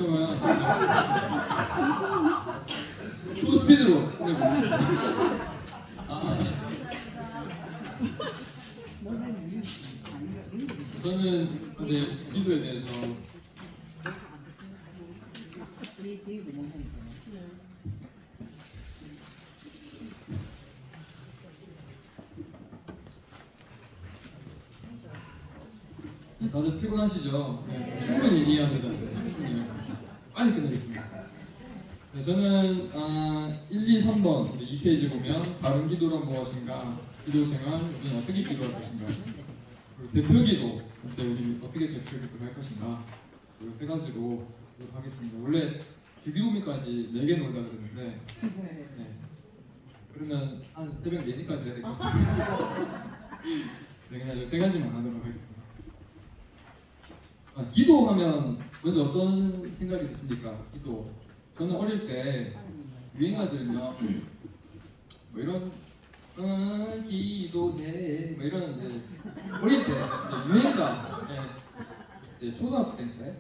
그러면 초스피드로 해보겠습니다. 저는 이제 기도에 대해서 다들 피곤하시죠? 네, 충분히 이해합니다. 충분히 이해합니다. 빨리 끝내겠습니다. 네, 저는 1, 2, 3번 2페이지 보면 바른 기도란 무엇인가, 기도 생활, 우리는 어떻게 기도할 것인가, 그리고 대표 기도, 우리 어떻게 대표 기도를 할 것인가, 그리고 세 가지로 하겠습니다. 원래 주기도미까지 4개 놀다 그랬는데 네. 그러면 한 새벽 4시까지 해야 될 것 같아요. 네, 그냥 세 가지만 하도록 하겠습니다. 기도하면 먼저 어떤 생각이 드십니까? 기도. 저는 어릴 때 유행가들은요, 뭐 이런 기도해, 뭐 이런 이제 어릴 때 이제 유행가, 이제 초등학생 때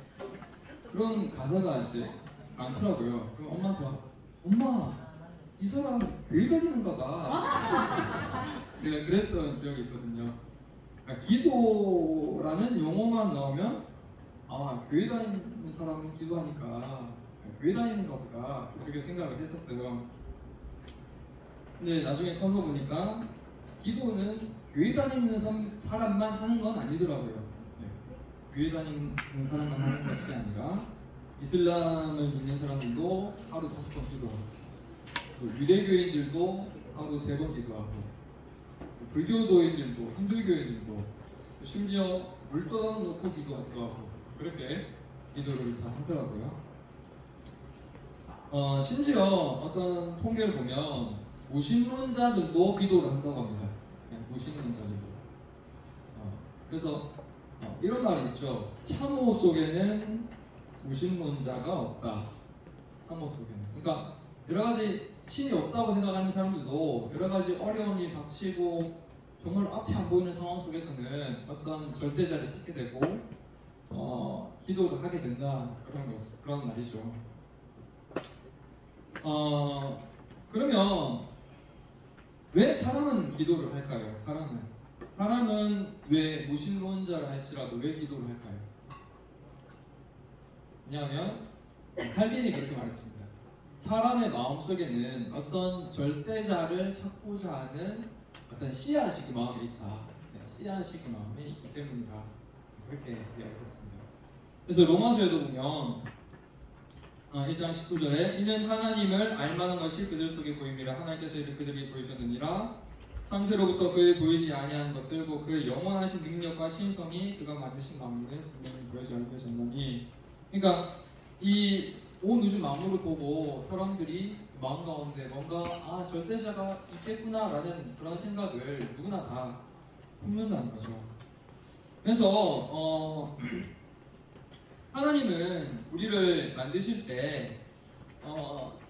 그런 가사가 이제 많더라고요. 그럼 엄마한테 엄마 이 사람 교회 다니는가 봐. 제가 그랬던 기억이 있거든요. 그러니까 기도라는 용어만 나오면 교회 다니는 사람은 기도하니까 교회 다니는가 보다 그렇게 생각을 했었어요. 근데 나중에 커서 보니까 기도는 교회 다니는 사람만 하는 건 아니더라고요. 네. 교회 다니는 사람만 하는 것이 아니라 이슬람을 믿는 사람들도 하루 5번 기도하고, 또 유대교인들도 하루 3번 기도하고, 불교도인들도, 힌두교인들도, 심지어 물 떠놓고 기도하고 그렇게 기도를 다 하더라고요. 심지어 어떤 통계를 보면 무신론자들도 기도를 한다고 합니다. 무신론자들도. 그래서 이런 말이 있죠. 참호 속에는 무신론자가 없다. 참호 속에는. 그러니까 여러 가지 신이 없다고 생각하는 사람들도 여러 가지 어려움이 닥치고 정말 앞이 안 보이는 상황 속에서는 어떤 절대자를 찾게 되고 기도를 하게 된다. 그런 말이죠. 그러면 왜 사람은 기도를 할까요? 사람은 왜 무신론자라 할지라도 왜 기도를 할까요? 왜냐하면 칼빈이 그렇게 말했습니다. 사람의 마음속에는 어떤 절대자를 찾고자 하는 어떤 씨앗이 그 마음에 있다. 씨앗이 그 마음에 있기 때문이다. 그렇게 이야기했습니다. 그래서 로마서에도 보면 1장 19절에 이는 하나님을 알만한 것이 그들 속에 보임이라 하나님께서 이를 그들에게 보이셨느니라 창세로부터 그의 보이지 아니한 것들고 그의 영원하신 능력과 신성이 그가 만드신 만물에 분명히 보여져 알려졌나니. 그러니까 이 온 우주 만물을 보고 사람들이 마음 가운데 뭔가 절대자가 있겠구나라는 그런 생각을 누구나 다 품는다는 거죠. 그래서 하나님은 우리를 만드실 때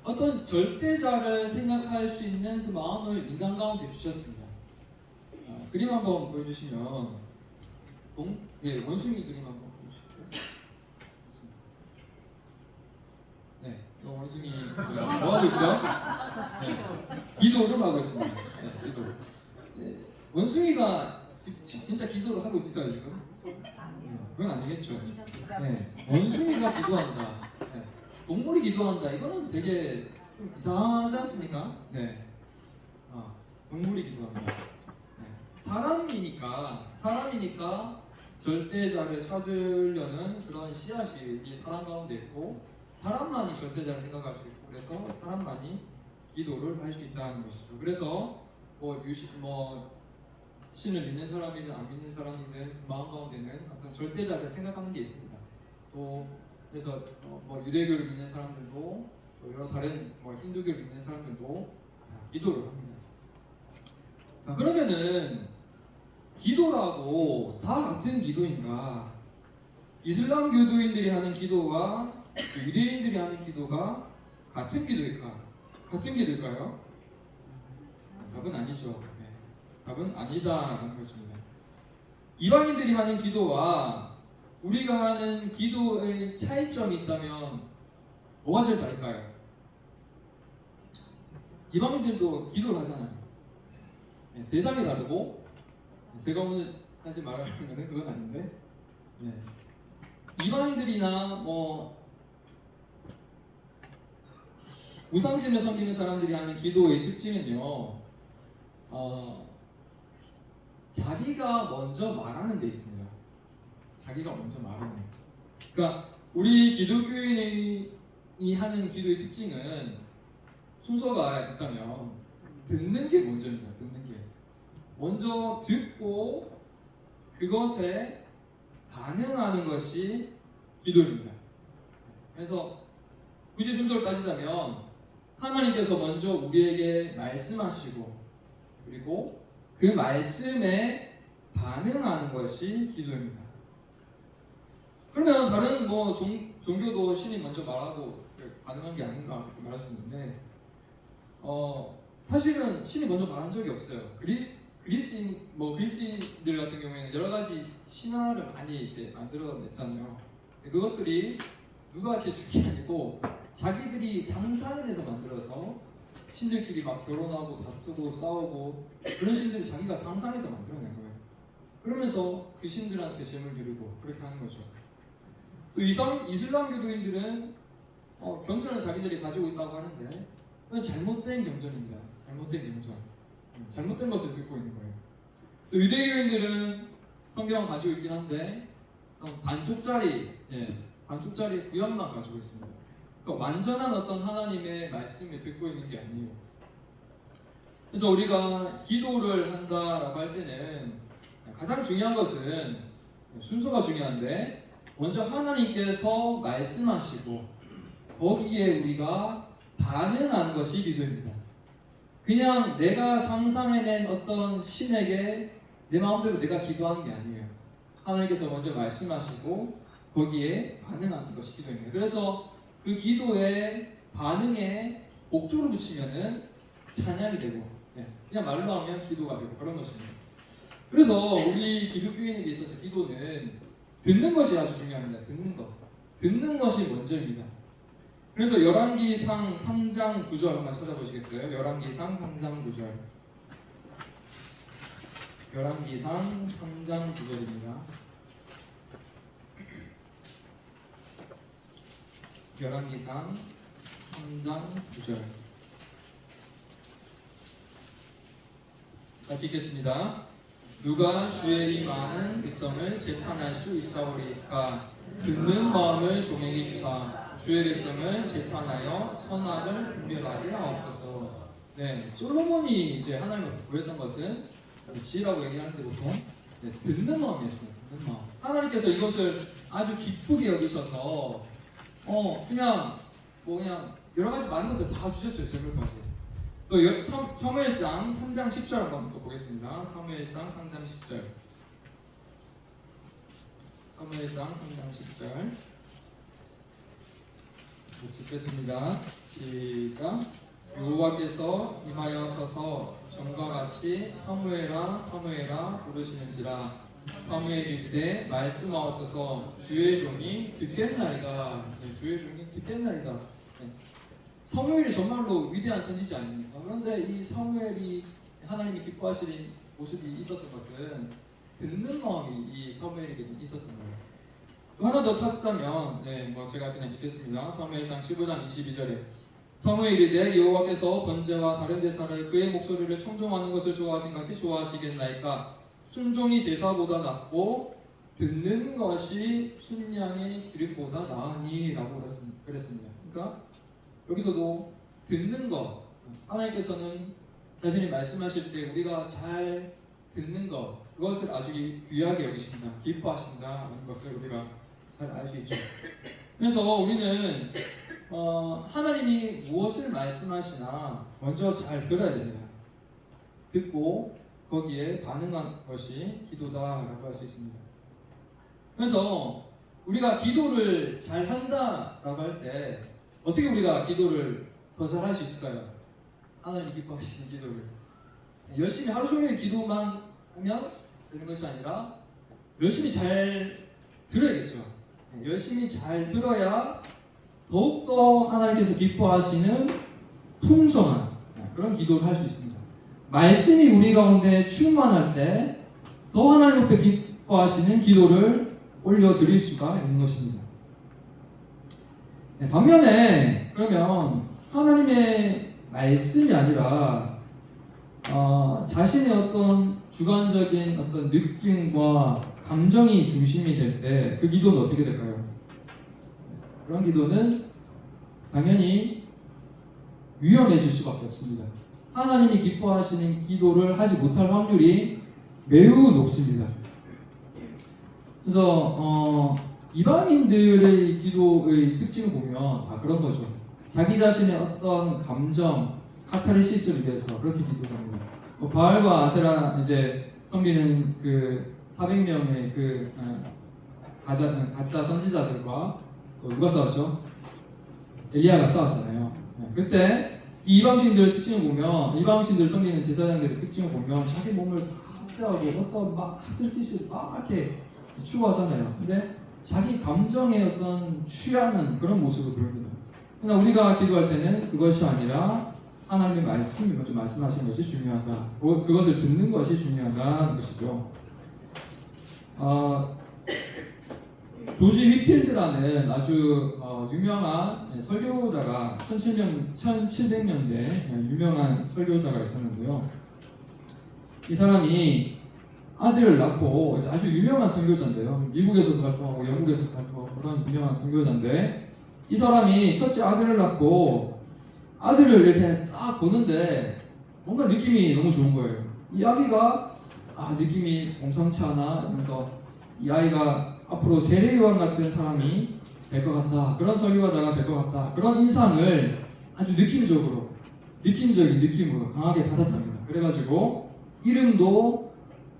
어떤 절대자를 생각할 수 있는 그 마음을 인간 가운데 주셨습니다. 그림 한번 보여주시면 원숭이 그림 한번 보여주시고요. 네, 이 원숭이 뭐 하고 있죠? 네, 기도를 하고 있습니다. 네, 기도. 네, 원숭이가 진짜 기도를 하고 있을까요 지금? 그건 아니겠죠. 네, 원숭이가 기도한다. 네, 동물이 기도한다. 이거는 되게 이상하지 않습니까? 네, 동물이 기도한다. 네, 사람이니까 절대자를 찾으려는 그런 씨앗이 이 사람 가운데 있고, 사람만이 절대자를 생각할 수 있고, 그래서 사람만이 기도를 할 수 있다는 것이죠. 그래서 신을 믿는 사람이든 안 믿는 사람이든 그 마음 가운데는 어떤 절대자를 생각하는 게 있습니다. 또 그래서 유대교를 믿는 사람들도 또 여러 다른 힌두교를 믿는 사람들도 기도를 합니다. 자, 그러면은 기도라고 다 같은 기도인가? 이슬람 교도인들이 하는 기도와 유대인들이 하는 기도가 같은 기도일까? 같은 기도일까요? 답은 아니죠. 답은 아니다라는 것입니다. 이방인들이 하는 기도와 우리가 하는 기도의 차이점이 있다면 뭐가 제일 다를까요? 이방인들도 기도를 하잖아요. 네, 대상이 다르고, 제가 오늘 사실 말하는 거는 그건 아닌데, 네. 이방인들이나 뭐 우상신을 섬기는 사람들이 하는 기도의 특징은요, 자기가 먼저 말하는 데 있습니다. 자기가 먼저 말하는. 그러니까 우리 기독교인이 하는 기도의 특징은 순서가 있다면 듣는 게 먼저입니다. 듣는 게 먼저 듣고 그것에 반응하는 것이 기도입니다. 그래서 굳이 순서를 따지자면 하나님께서 먼저 우리에게 말씀하시고 그리고 그 말씀에 반응하는 것이 기도입니다. 그러면 다른 뭐 종교도 신이 먼저 말하고 반응한 게 아닌가 그렇게 말할 수 있는데 사실은 신이 먼저 말한 적이 없어요. 그리스인들 같은 경우에는 여러 가지 신화를 많이 이제 만들어냈잖아요. 그것들이 누가 이렇게 준 게 아니고 자기들이 상상해내서 만들어서 신들끼리 막 결혼하고 다투고 싸우고 그런 신들이 자기가 상상해서 만들어낸 거예요. 그러면서 그 신들한테 재물 기르고 그렇게 하는 거죠. 또 이슬람 교도인들은 경전을 자기들이 가지고 있다고 하는데 그건 잘못된 경전입니다. 잘못된 경전, 잘못된 것을 듣고 있는 거예요. 또 유대교인들은 성경을 가지고 있긴 한데 반쪽짜리 구약만 가지고 있습니다. 그러니까 완전한 어떤 하나님의 말씀을 듣고 있는 게 아니에요. 그래서 우리가 기도를 한다라고 할 때는 가장 중요한 것은 순서가 중요한데 먼저 하나님께서 말씀하시고 거기에 우리가 반응하는 것이 기도입니다. 그냥 내가 상상해낸 어떤 신에게 내 마음대로 내가 기도하는 게 아니에요. 하나님께서 먼저 말씀하시고 거기에 반응하는 것이 기도입니다. 그래서 그 기도의 반응에 목조를 붙이면은 찬양이 되고 그냥 말로 하면 기도가 되고 그런 것입니다. 그래서 우리 기독교인에게 있어서 기도는 듣는 것이 아주 중요합니다. 듣는 것이 먼저입니다. 그래서 열왕기상 3장 9절 한번 찾아보시겠어요? 열왕기상 3장 9절. 열왕기상 3장 9절입니다. 열왕기상 3장 9절. 같이 읽겠습니다. 누가 주의 이 많은 백성을 재판할 수 있사오리까? 듣는 마음을 종에게 주사 주의 백성을 재판하여 선악을 분별하게 하옵소서. 네, 솔로몬이 이제 하나님을 구했던 것은 지혜라고 얘기하는데 보통 듣는 마음이었습니다. 듣는 마음. 하나님께서 이것을 아주 기쁘게 여기셔서 그냥 여러 가지 많은 것들 다 주셨어요. 제물까지. 또 사무엘상 3장 10절 한번 또 보겠습니다. 사무엘상 3장 10절. 사무엘상 3장 10절. 읽겠습니다. 시작. 여호와께서 임하여 서서 전과 같이 사무엘아 사무엘아 부르시는지라. 사무엘이 이르되 말씀하옵소서. 주의 종이 듣겠나이다. 주의 종이 듣겠나이다. 사무엘이 정말로 위대한 선지자 아닙니까? 그런데 이 사무엘이 하나님이 기뻐하시는 모습이 있었던 것은 듣는 마음이 이 사무엘에게 있었던 거예요. 또 하나 더 찾자면 제가 그냥 읽겠습니다. 사무엘상 15장 22절에 사무엘이 내 여호와께서 번제와 다른 제사를 그의 목소리를 청종하는 것을 좋아하신 같이 좋아하시겠나이까? 순종이 제사보다 낫고 듣는 것이 순양의 기름보다 나으니 라고 그랬습니다. 그러니까 여기서도 듣는 것, 하나님께서는 자신이 말씀하실 때 우리가 잘 듣는 것, 그것을 아주 귀하게 여기신다, 기뻐하신다 하는 것을 우리가 잘 알 수 있죠. 그래서 우리는 하나님이 무엇을 말씀하시나 먼저 잘 들어야 됩니다. 듣고 거기에 반응한 것이 기도다라고 할 수 있습니다. 그래서 우리가 기도를 잘 한다라고 할 때 어떻게 우리가 기도를 더 잘 할 수 있을까요? 하나님 기뻐하시는 기도를 열심히 하루 종일 기도만 하면 되는 것이 아니라 열심히 잘 들어야겠죠. 열심히 잘 들어야 더욱더 하나님께서 기뻐하시는 풍성한 그런 기도를 할 수 있습니다. 말씀이 우리 가운데 충만할 때 더 하나님 앞에 기뻐하시는 기도를 올려드릴 수가 있는 것입니다. 반면에 그러면 하나님의 말씀이 아니라 자신의 어떤 주관적인 어떤 느낌과 감정이 중심이 될 때 그 기도는 어떻게 될까요? 그런 기도는 당연히 위험해질 수밖에 없습니다. 하나님이 기뻐하시는 기도를 하지 못할 확률이 매우 높습니다. 그래서 이방인들의 기도의 특징을 보면 다 그런 거죠. 자기 자신의 어떤 감정, 카타르시스를 위해서 그렇게 기도합니다. 바알과 아세라 이제 섬기는 그 400명의 그 가짜 선지자들과 누가 싸웠죠? 엘리야가 싸웠잖아요. 그때 이 이방신들의 특징을 보면, 이방신들 섬기는 제사장들의 특징을 보면 자기 몸을 확대하고 어떤 막 카타르시스 막 이렇게 추구하잖아요. 근데 자기 감정에 어떤 취하는 그런 모습을 보입니다. 그러나 우리가 기도할 때는 그것이 아니라 하나님의 말씀이 먼저 말씀하시는 것이 중요하다. 그것을 듣는 것이 중요하다는 것이죠. 조지 휘필드라는 아주 유명한 설교자가 1700년대 유명한 설교자가 있었는데요. 이 사람이 아들을 낳고 아주 유명한 선교자인데요. 미국에서도 활동하고 영국에서도 활동하고 그런 유명한 선교자인데 이 사람이 첫째 아들을 낳고 아들을 이렇게 딱 보는데 뭔가 느낌이 너무 좋은 거예요. 이 아기가 느낌이 범상치 않아 이러면서 이 아이가 앞으로 세례요한 같은 사람이 될 것 같다. 그런 설교자가 될 것 같다. 그런 인상을 아주 느낌적인 느낌으로 강하게 받았답니다. 그래가지고 이름도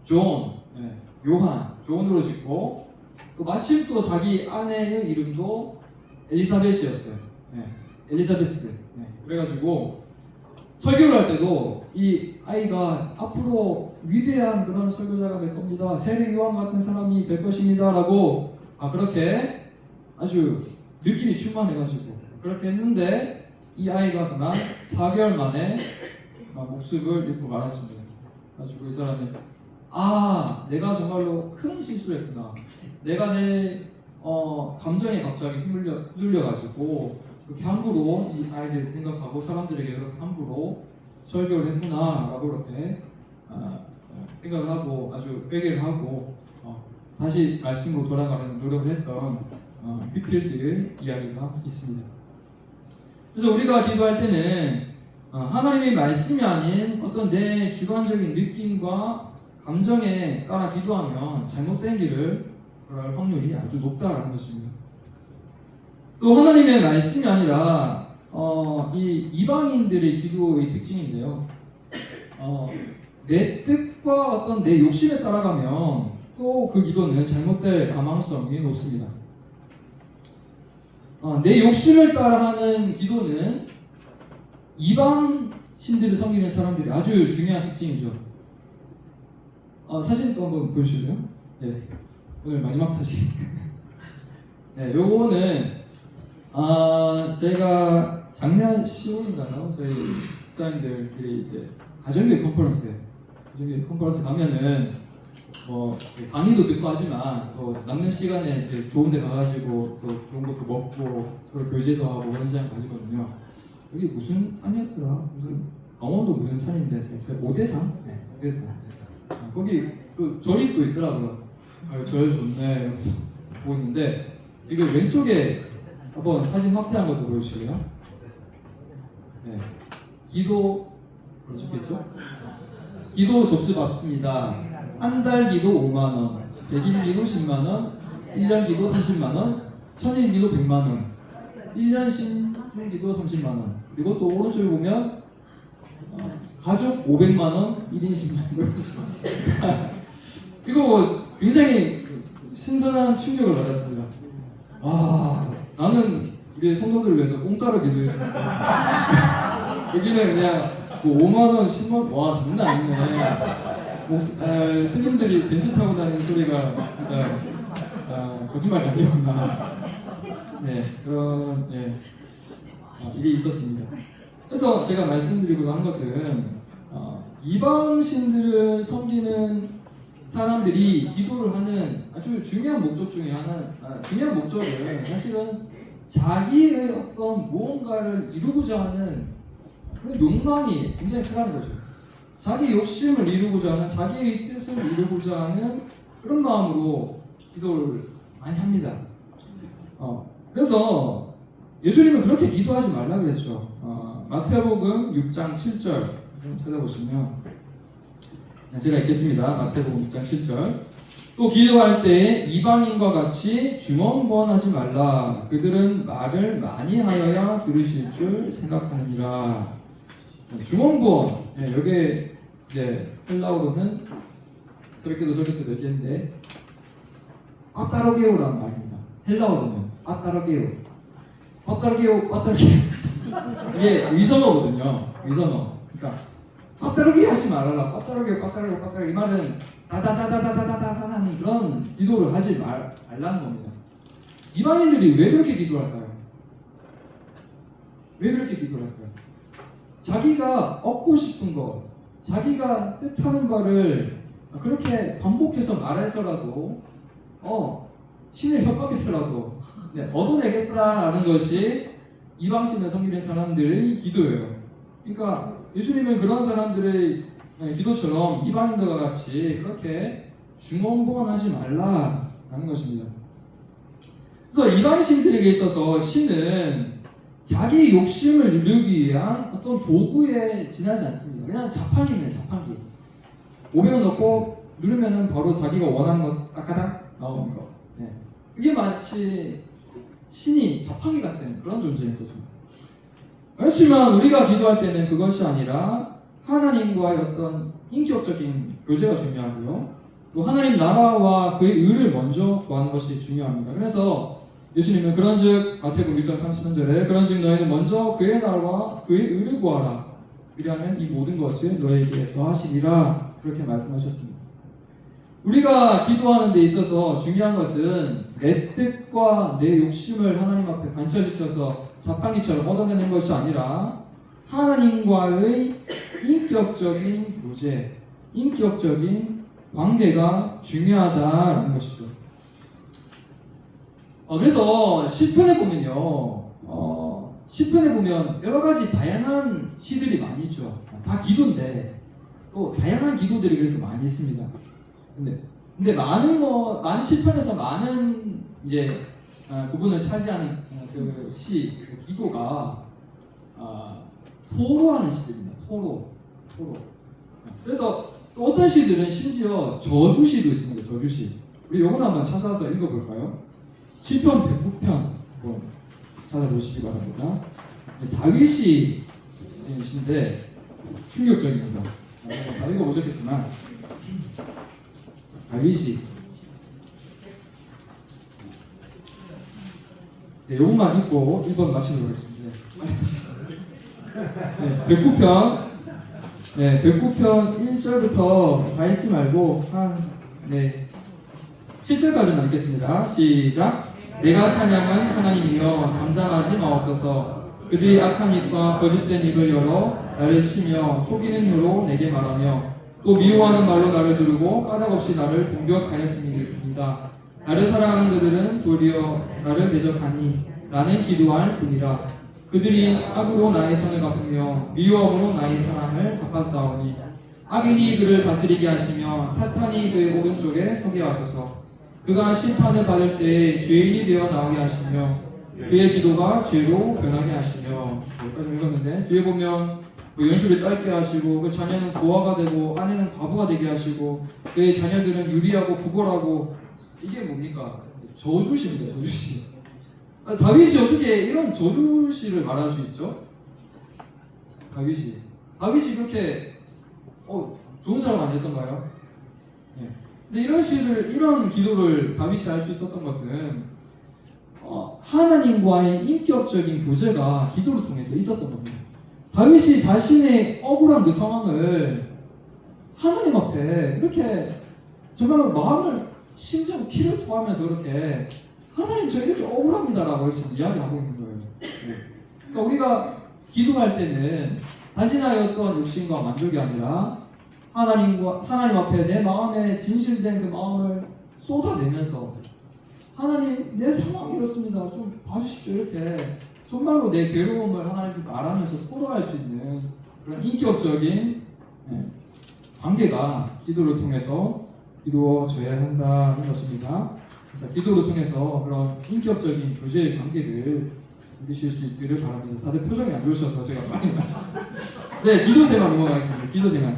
존으로 짓고 또 마침 또 자기 아내의 이름도 엘리사벳이었어요. 엘리자베스. 그래가지고 설교를 할 때도 이 아이가 앞으로 위대한 그런 설교자가 될 겁니다. 세례 요한 같은 사람이 될 것입니다. 라고 그렇게 아주 느낌이 충만해가지고 그렇게 했는데 이 아이가 그만 4개월 만에 목숨을 잃고 말았습니다. 그래가지고 이 사람이 내가 정말로 큰 실수를 했구나. 내가 내 감정에 갑자기 휘둘려가지고 그렇게 함부로 이 아이를 생각하고 사람들에게 그렇게 함부로 설교를 했구나 라고 그렇게 생각을 하고 아주 회개를 하고 다시 말씀으로 돌아가는 노력을 했던 휘필드의 이야기가 있습니다. 그래서 우리가 기도할 때는 하나님의 말씀이 아닌 어떤 내 주관적인 느낌과 감정에 따라 기도하면 잘못된 길을 걸을 확률이 아주 높다라는 것입니다. 또 하나님의 말씀이 아니라 이 이방인들의 기도의 특징인데요. 내 뜻과 어떤 내 욕심에 따라가면 또 그 기도는 잘못될 가망성이 높습니다. 내 욕심을 따라하는 기도는 이방 신들을 섬기는 사람들이 아주 중요한 특징이죠. 사진 또 한번 보여주실래요? 네, 오늘 마지막 사진. 네, 요거는 제가 작년 10월인가요? 저희 목사님들끼리 이제 가정교회 컨퍼런스 가면은 강의도 듣고 하지만 또 남는 시간에 이제 좋은데 가가지고 또 좋은 것도 먹고 서로 교제도 하고 그런 시간 가지거든요. 여기 무슨 산이었더라? 무슨 강원도 무슨 산인데 오대산? 네, 오대산. 거기 그 절이 또 있더라고요. 절 좋네. 이러면서 보고 있는데 지금 왼쪽에 한번 사진 확대한 것도 보여주실래요? 네. 기도 적겠죠? 기도 접수 받습니다. 한 달 기도 5만원, 100일 기도 10만원, 1년 기도 30만원, 1000일 기도 100만원, 1년 신중 기도 30만원. 그리고 또 오른쪽에 보면 가족 500만원, 1인 10만원. 이거 굉장히 신선한 충격을 받았습니다. 나는 우리 성도들을 위해서 공짜로 기도했습니다. 여기는 그냥 5만원, 10만원, 와 장난 아니네. 스님들이 벤츠 타고 다니는 소리가 진짜 거짓말이 아니었나. 네, 그런 일이 있었습니다. 그래서 제가 말씀드리고자 한 것은 이방신들을 섬기는 사람들이 기도를 하는 아주 중요한 목적 중에 중요한 목적은 사실은 자기의 어떤 무언가를 이루고자 하는 그런 욕망이 굉장히 크다는 거죠. 자기 욕심을 이루고자 하는, 자기의 뜻을 이루고자 하는 그런 마음으로 기도를 많이 합니다. 그래서 예수님은 그렇게 기도하지 말라 그랬죠. 마태복음 6장 7절 좀 찾아보시면, 제가 읽겠습니다. 마태복음 6장 7절. 또 기도할 때에 이방인과 같이 중언부언하지 말라. 그들은 말을 많이 하여야 들으실 줄 생각하느니라. 중언부언. 여기에 이제 헬라어로는 저렇게도 저렇게도 얘기했는데 빠따로게오라는 말입니다. 헬라어로는 빠따로게오. 이게 의성어거든요. 의성어. 그러니까 빠따르게 하지 말아라. 빠따르게 이 말은 다다다다다다다다 하는 그런 기도를 하지 말라는 겁니다. 이방인들이 왜 그렇게 기도할까요? 왜 그렇게 기도할까요? 자기가 얻고 싶은 것, 자기가 뜻하는 바를 그렇게 반복해서 말해서라도 신을 협박해서라도 얻어내겠다라는 것이 이방신을 섬기는 사람들의 기도예요. 그러니까 예수님은 그런 사람들의 기도처럼 이방인들과 같이 그렇게 중언부언하지 말라라는 것입니다. 그래서 이방신들에게 있어서 신은 자기 욕심을 이루기 위한 어떤 도구에 지나지 않습니다. 그냥 자판기네요, 자판기. 500원 넣고 누르면은 바로 자기가 원하는 거 따까닥 나오는 거. 이게 마치 신이 자판기 같은 그런 존재인 거죠. 그렇지만 우리가 기도할 때는 그것이 아니라 하나님과의 어떤 인격적인 교제가 중요하고요. 또 하나님 나라와 그의 의를 먼저 구하는 것이 중요합니다. 그래서 예수님은 그런즉 마태복음 6장 33절에 그런즉 너희는 먼저 그의 나라와 그의 의를 구하라. 그리하면 이 모든 것을 너희에게 더하시리라. 그렇게 말씀하셨습니다. 우리가 기도하는 데 있어서 중요한 것은 내 뜻과 내 욕심을 하나님 앞에 관철시켜서 자판기처럼 얻어내는 것이 아니라 하나님과의 인격적인 교제, 인격적인 관계가 중요하다는 것이죠. 그래서 시편에 보면요, 시편에 보면 여러 가지 다양한 시들이 많이 있죠. 다 기도인데 또 다양한 기도들이 그래서 많이 있습니다. 근데 많은 시편에서 많은 이제 부분을 차지하는 그 기도가 토로하는 시들입니다. 토로. 그래서 또 어떤 시들은 심지어 저주시도 있습니다. 저주시. 우리 요건 한번 찾아서 읽어볼까요? 시편 109편 한번 찾아보시기 바랍니다. 다윗이 시인데 충격적입니다. 다 읽어보셨겠지만 다윗이 요것만 읽고 1번 마치도록 하겠습니다. 109편 1절부터 다 읽지 말고 한 7절까지만 읽겠습니다. 시작. 내가 찬양은 하나님이여 잠잠하지 마옵소서. 그들이 악한 입과 거짓된 입을 열어 나를 치며 속이는 혀로 내게 말하며 또 미워하는 말로 나를 두르고 까닭없이 나를 공격하였음이니이다. 나를 사랑하는 그들은 도리어 나를 대적하니 나는 기도할 뿐이라. 그들이 악으로 나의 선을 갚으며 미워함으로 나의 사랑을 갚았사오니 악인이 그를 다스리게 하시며 사탄이 그의 오른쪽에 서게 하소서. 그가 심판을 받을 때에 죄인이 되어 나오게 하시며 그의 기도가 죄로 변하게 하시며. 여기까지 읽었는데 뒤에 보면 연수를 짧게 하시고 그 자녀는 고아가 되고 아내는 과부가 되게 하시고 그의 자녀들은 유리하고 구걸하고. 이게 뭡니까? 저주시입니다. 저주시. 다윗이 어떻게 이런 저주시를 말할 수 있죠? 다윗이 그렇게 좋은 사람 아니었던가요? 근데 이런 기도를 다윗이 할 수 있었던 것은 하나님과의 인격적인 교제가 기도를 통해서 있었던 겁니다. 다윗이 자신의 억울한 그 상황을 하나님 앞에 이렇게 정말로 마음을 심지어 피를 토하면서 그렇게 하나님 저 이렇게 억울합니다라고 지금 이야기하고 있는 거예요. 그러니까 우리가 기도할 때는 단지 나의 어떤 욕심과 만족이 아니라 하나님 앞에 내 마음에 진실된 그 마음을 쏟아내면서 하나님 내 상황이 이렇습니다. 좀 봐주십시오. 이렇게 정말로 내 괴로움을 하나님께 말하면서 토로할 수 있는 그런 인격적인 관계가 기도를 통해서 이루어져야 한다는 것입니다. 그래서 기도를 통해서 그런 인격적인 교제의 관계를 누리실 수 있기를 바랍니다. 다들 표정이 안 좋으셔서 제가 많이 네, 기도 생활 넘어가겠습니다. 기도 생활.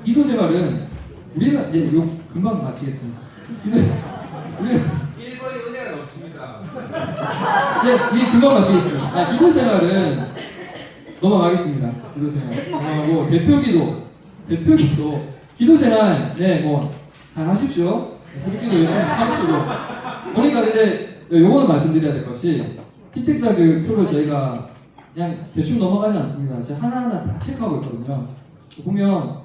기도 생활은 우리는 네, 요 금방 마치겠습니다. 우리는 1번이 은혜가 넘칩니다. 네, 이 금방 마치겠습니다. 기도 생활은 넘어가겠습니다. 기도 생활 넘어가고 대표기도 기도 생활 잘 하십시오. 새벽기도 열심히 하시고 보니까 근데 요거는 말씀드려야 될 것이 피택자 그 표를 저희가 그냥 대충 넘어가지 않습니다. 제가 하나하나 다 체크하고 있거든요. 보면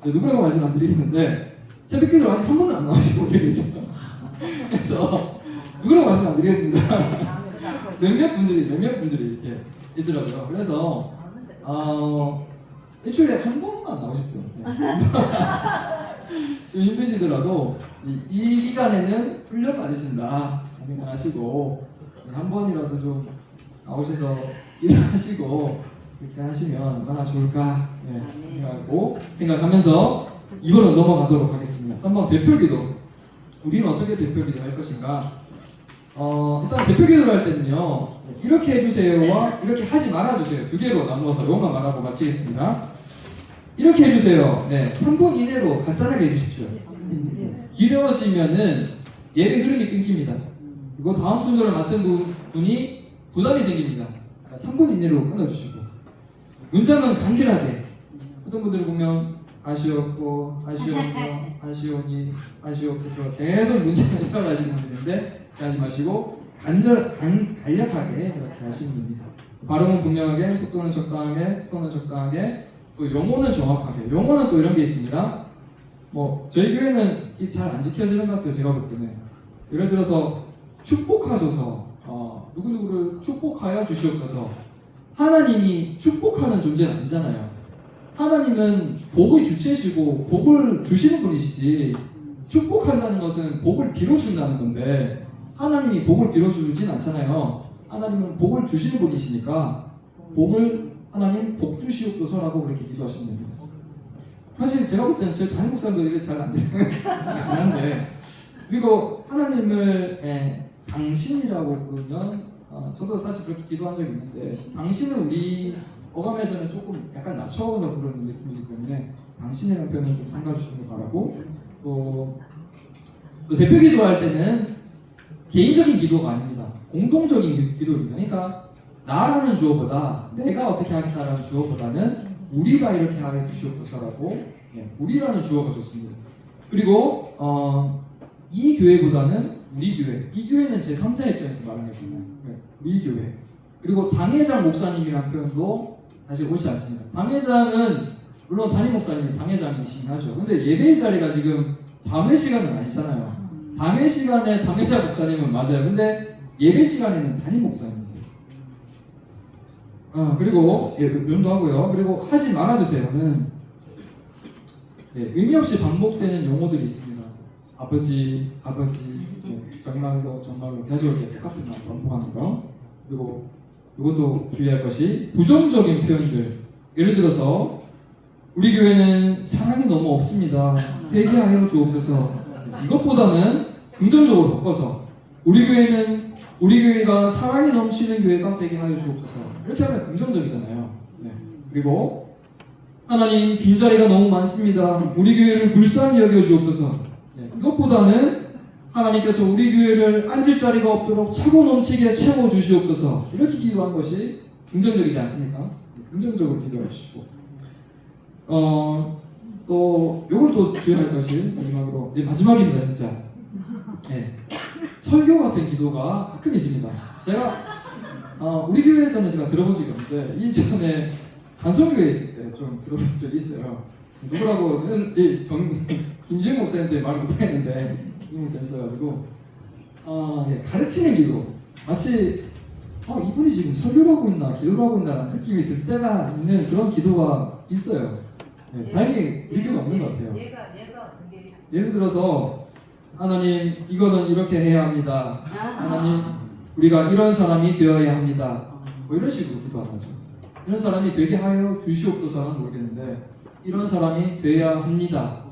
누구라고 말씀 안 드리는데 새벽기도 아직 한 번도 안 나오시고 계세요. 그래서 누구라고 말씀 안 드리겠습니다. 몇몇 분들이 이렇게 있더라고요. 그래서 일주일에 한 번만 나오십시오. 좀 힘드시더라도 이 기간에는 훈련 받으신다 생각하시고 한 번이라도 좀 나오셔서 일하시고 그렇게 하시면 얼마나 좋을까 생각하면서 이번은 넘어가도록 하겠습니다. 3번 대표기도. 우리는 어떻게 대표기도 할 것인가? 일단 대표기도를 할 때는요 이렇게 해주세요와 이렇게 하지 말아주세요 두 개로 나누어서 이것만 말하고 마치겠습니다. 이렇게 해주세요. 3분 이내로 간단하게 해주십시오. 길어지면은 예배 흐름이 끊깁니다. 그리고 다음 순서를 맡은 분이 부담이 생깁니다. 3분 이내로 끊어주시고 문장은 간결하게. 어떤 분들을 보면 아쉬웠고 아쉬우니 아쉬웠고서 계속 문장을 이어가시는 분들인데 하지 마시고 간략하게 이렇게 하시면 됩니다. 발음은 분명하게, 속도는 적당하게, 또 용어는 정확하게. 용어는 또 이런 게 있습니다. 저희 교회는 잘 안 지켜지는 것 같아요. 제가 볼 때는. 예를 들어서 축복하소서, 누구누구를 축복하여 주시옵소서. 하나님이 축복하는 존재는 아니잖아요. 하나님은 복의 주체시고 복을 주시는 분이시지 축복한다는 것은 복을 빌어준다는 건데 하나님이 복을 빌어주진 않잖아요. 하나님은 복을 주시는 분이시니까 하나님 복 주시옵소서라고 그렇게 기도하시면 됩니다. 사실 제가 볼 때는 제 담임 목사님도 이게 잘 안 되는 한데 그리고 하나님을 당신이라고 부르면 저도 사실 그렇게 기도한 적이 있는데 당신은 우리 어감에서는 조금 약간 낮춰서 부르는 느낌이기 때문에 당신이라는 표현은 좀 삼가주시길 바라고 또 대표 기도할 때는 개인적인 기도가 아닙니다. 공동적인 기도입니다. 그러니까 나라는 주어보다 내가 어떻게 하겠다라는 주어보다는 우리가 이렇게 하게 주시옵소서라고 우리라는 주어가 좋습니다. 그리고 이 교회보다는 우리 교회. 이 교회는 제 3자 입장에서 말하는 거잖아요. 우리 교회. 그리고 당회장 목사님이라는 표현도 사실 옳지 않습니다. 당회장은 물론 담임 목사님이 당회장이시긴 하죠. 근데 예배의 자리가 지금 밤의 시간은 아니잖아요. 밤의 시간에 당회장 목사님은 맞아요. 근데 예배 시간에는 담임 목사님이세요. 그리고 면도하고요. 그리고 하지 말아주세요는 의미 없이 반복되는 용어들이 있습니다. 아버지, 정말로 계속 이렇게 똑같은 말 반복하는 거. 그리고 이것도 주의할 것이 부정적인 표현들. 예를 들어서 우리 교회는 사랑이 너무 없습니다. 회개하여 주옵소서. 이것보다는 긍정적으로 바꿔서 우리 교회가 사랑이 넘치는 교회가 되게 하여 주옵소서. 이렇게 하면 긍정적이잖아요. 그리고 하나님 빈자리가 너무 많습니다. 우리 교회를 불쌍히 여겨 주옵소서. 이것보다는 하나님께서 우리 교회를 앉을 자리가 없도록 차고 넘치게 채워 주시옵소서. 이렇게 기도한 것이 긍정적이지 않습니까? 긍정적으로 기도해 주시고 또 요걸 또 주의할 것이 마지막입니다 진짜. 설교 같은 기도가 가끔 있습니다. 제가 우리 교회에서는 제가 들어본 적이 없는데 이전에 단성교회에 있을 때 좀 들어본 적이 있어요. 누구라고는 김지영 목사님한테 말을 못하겠는데 이름이 있어가지고 예, 가르치는 기도 마치 이분이 지금 설교를 하고 있나 기도를 하고 있나라는 느낌이 들 때가 있는 그런 기도가 있어요. 예, 다행히 우리 교는 없는 것 같아요. 얘가 어떻게 예를 들어서 하나님 이거는 이렇게 해야 합니다. 하나님 우리가 이런 사람이 되어야 합니다. 뭐 이런 식으로 기도하는 거죠. 이런 사람이 되게 하여 주시옵소서는 모르겠는데 이런 사람이 되어야 합니다.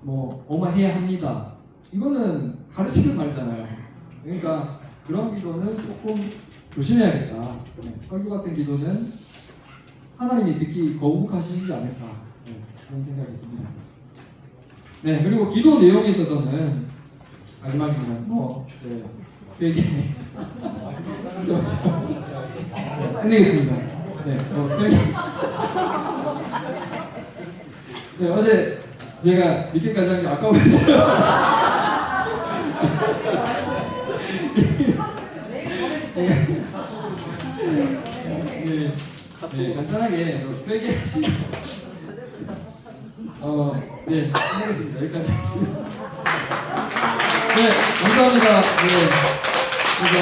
뭐 어마해야 합니다. 이거는 가르치는 말이잖아요. 그러니까 그런 기도는 조금 조심해야겠다. 설교 같은 기도는 하나님이 듣기 거북하시지 않을까 그런 생각이 듭니다. 네, 그리고 기도 내용에 있어서는 마지막입니다. 되게 끝내겠습니다. 네, 네, 어제 제가 늦게까지 한 게 아까워서요. 네, 간단하게 회개하시. 네, 끝내겠습니다. 여기까지 하겠습니다. 네, 감사합니다. 네, 그래서